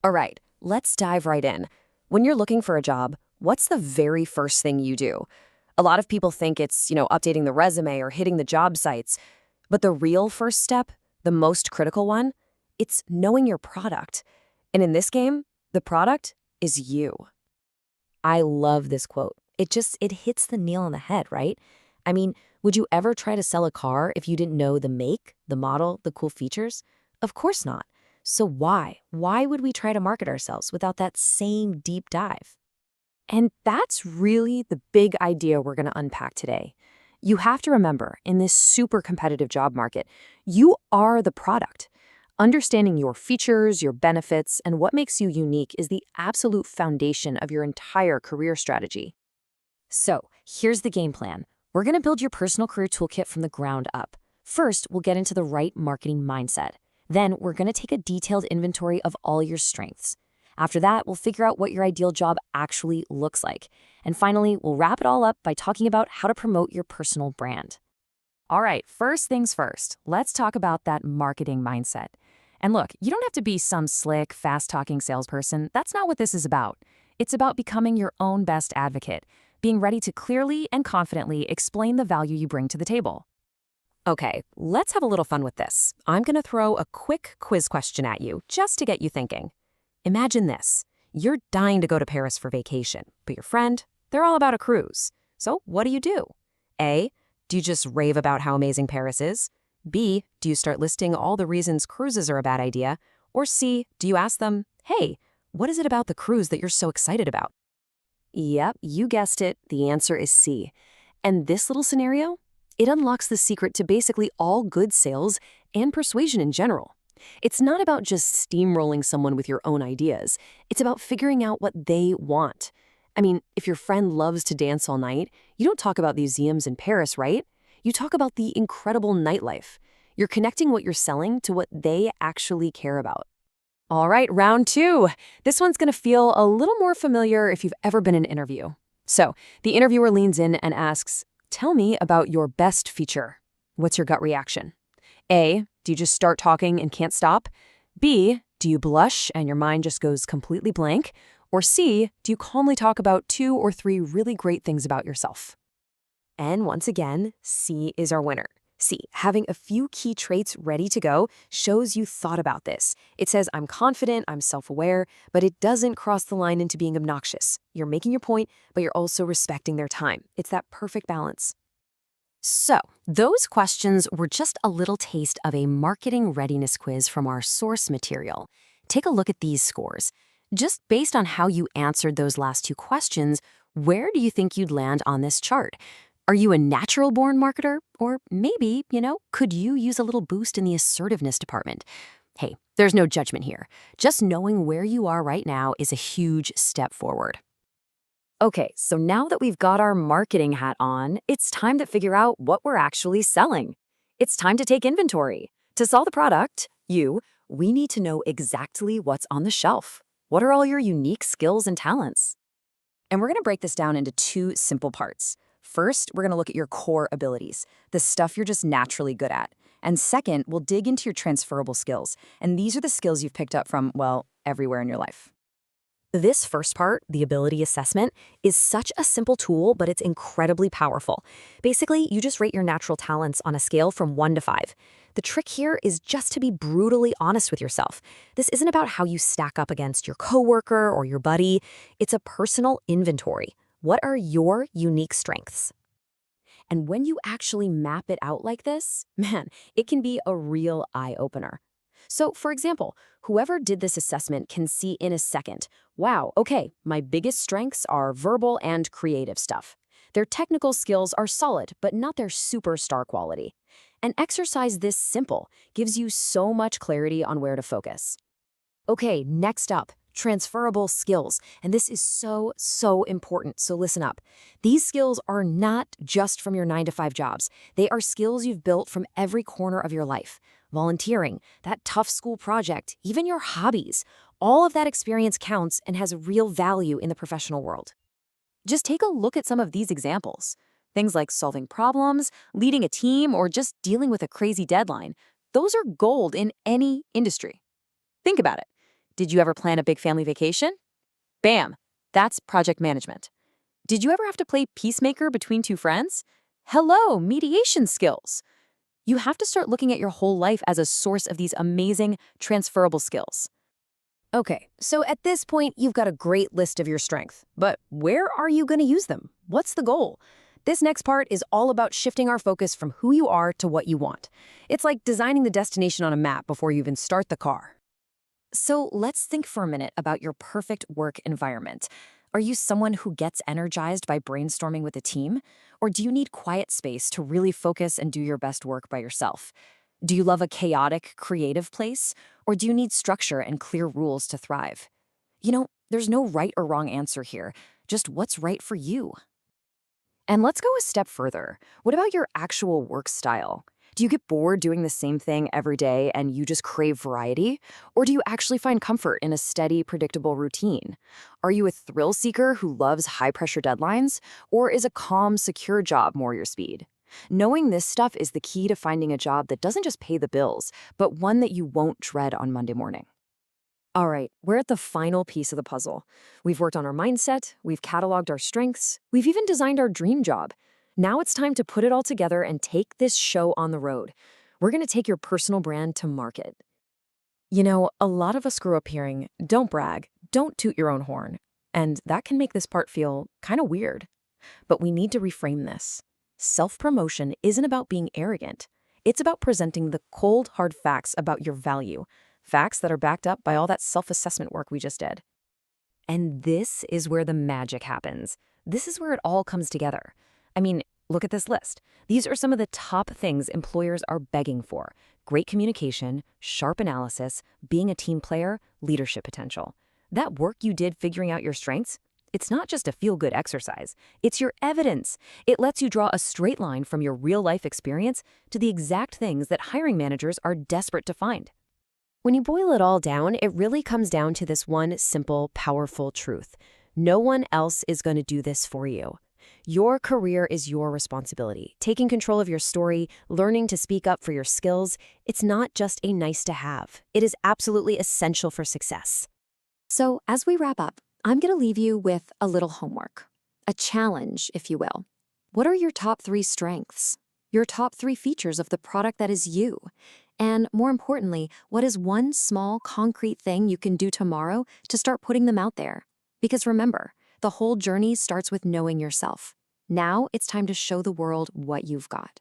All right, let's dive right in. When you're looking for a job, what's the very first thing you do? A lot of people think it's, updating the resume or hitting the job sites. But the real first step, the most critical one, it's knowing your product. And in this game, the product is you. I love this quote. It hits the nail on the head, right? I mean, would you ever try to sell a car if you didn't know the make, the model, the cool features? Of course not. So why? Why would we try to market ourselves without that same deep dive? And that's really the big idea we're going to unpack today. You have to remember, in this super competitive job market, you are the product. Understanding your features, your benefits, and what makes you unique is the absolute foundation of your entire career strategy. So, here's the game plan. We're going to build your personal career toolkit from the ground up. First, we'll get into the right marketing mindset. Then, we're going to take a detailed inventory of all your strengths. After that, we'll figure out what your ideal job actually looks like. And finally, we'll wrap it all up by talking about how to promote your personal brand. All right, first things first, let's talk about that marketing mindset. And look, you don't have to be some slick, fast-talking salesperson. That's not what this is about. It's about becoming your own best advocate, being ready to clearly and confidently explain the value you bring to the table. Okay, let's have a little fun with this. I'm going to throw a quick quiz question at you just to get you thinking. Imagine this. You're dying to go to Paris for vacation, but your friend, they're all about a cruise. So what do? A, do you just rave about how amazing Paris is? B, do you start listing all the reasons cruises are a bad idea? Or C, do you ask them, hey, what is it about the cruise that you're so excited about? Yep, you guessed it. The answer is C. And this little scenario, it unlocks the secret to basically all good sales and persuasion in general. It's not about just steamrolling someone with your own ideas. It's about figuring out what they want. I mean, if your friend loves to dance all night, you don't talk about museums in Paris, right? You talk about the incredible nightlife. You're connecting what you're selling to what they actually care about. All right, round two. This one's going to feel a little more familiar if you've ever been in an interview. So the interviewer leans in and asks, tell me about your best feature. What's your gut reaction? A, do you just start talking and can't stop? B, do you blush and your mind just goes completely blank? Or C, do you calmly talk about 2 or 3 really great things about yourself? And once again, C is our winner. C, having a few key traits ready to go shows you thought about this. It says, I'm confident, I'm self-aware, but it doesn't cross the line into being obnoxious. You're making your point, but you're also respecting their time. It's that perfect balance. So, those questions were just a little taste of a marketing readiness quiz from our source material. Take a look at these scores. Just based on how you answered those last 2 questions, where do you think you'd land on this chart? Are you a natural-born marketer? Or maybe, could you use a little boost in the assertiveness department? Hey, there's no judgment here. Just knowing where you are right now is a huge step forward. Okay, so now that we've got our marketing hat on, it's time to figure out what we're actually selling. It's time to take inventory. To sell the product, we need to know exactly what's on the shelf. What are all your unique skills and talents? And we're going to break this down into 2 simple parts. First, we're going to look at your core abilities, the stuff you're just naturally good at. And second, we'll dig into your transferable skills. And these are the skills you've picked up from, well, everywhere in your life. This first part, the ability assessment, is such a simple tool, but it's incredibly powerful. Basically, you just rate your natural talents on a scale from 1 to 5. The trick here is just to be brutally honest with yourself. This isn't about how you stack up against your coworker or your buddy. It's a personal inventory. What are your unique strengths? And when you actually map it out like this, man, it can be a real eye-opener. So, for example, whoever did this assessment can see in a second, wow, okay, my biggest strengths are verbal and creative stuff. Their technical skills are solid, but not their superstar quality. An exercise this simple gives you so much clarity on where to focus. Okay, next up, transferable skills. And this is so important, so listen up. These skills are not just from your 9-to-5 jobs. They are skills you've built from every corner of your life. Volunteering, that tough school project, even your hobbies. All of that experience counts and has real value in the professional world. Just take a look at some of these examples. Things like solving problems, leading a team, or just dealing with a crazy deadline. Those are gold in any industry. Think about it. Did you ever plan a big family vacation? Bam! That's project management. Did you ever have to play peacemaker between two friends? Hello, mediation skills. You have to start looking at your whole life as a source of these amazing transferable skills. Okay, so at this point, you've got a great list of your strengths, but where are you going to use them? What's the goal? This next part is all about shifting our focus from who you are to what you want. It's like designing the destination on a map before you even start the car. So let's think for a minute about your perfect work environment. Are you someone who gets energized by brainstorming with a team? Or do you need quiet space to really focus and do your best work by yourself? Do you love a chaotic, creative place? Or do you need structure and clear rules to thrive? There's no right or wrong answer here, just what's right for you. And let's go a step further. What about your actual work style? Do you get bored doing the same thing every day and you just crave variety? Or do you actually find comfort in a steady, predictable routine? Are you a thrill seeker who loves high-pressure deadlines? Or is a calm, secure job more your speed? Knowing this stuff is the key to finding a job that doesn't just pay the bills, but one that you won't dread on Monday morning. All right, we're at the final piece of the puzzle. We've worked on our mindset, we've cataloged our strengths, we've even designed our dream job. Now it's time to put it all together and take this show on the road. We're going to take your personal brand to market. A lot of us grew up hearing, don't brag, don't toot your own horn. And that can make this part feel kind of weird. But we need to reframe this. Self-promotion isn't about being arrogant. It's about presenting the cold, hard facts about your value. Facts that are backed up by all that self-assessment work we just did. And this is where the magic happens. This is where it all comes together. Look at this list. These are some of the top things employers are begging for. Great communication, sharp analysis, being a team player, leadership potential. That work you did figuring out your strengths, it's not just a feel-good exercise. It's your evidence. It lets you draw a straight line from your real-life experience to the exact things that hiring managers are desperate to find. When you boil it all down, it really comes down to this one simple, powerful truth. No one else is going to do this for you. Your career is your responsibility. Taking control of your story, learning to speak up for your skills, it's not just a nice to have. It is absolutely essential for success. So as we wrap up, I'm going to leave you with a little homework, a challenge, if you will. What are your top 3 strengths? Your top 3 features of the product that is you? And more importantly, what is one small, concrete thing you can do tomorrow to start putting them out there? Because remember, the whole journey starts with knowing yourself. Now it's time to show the world what you've got.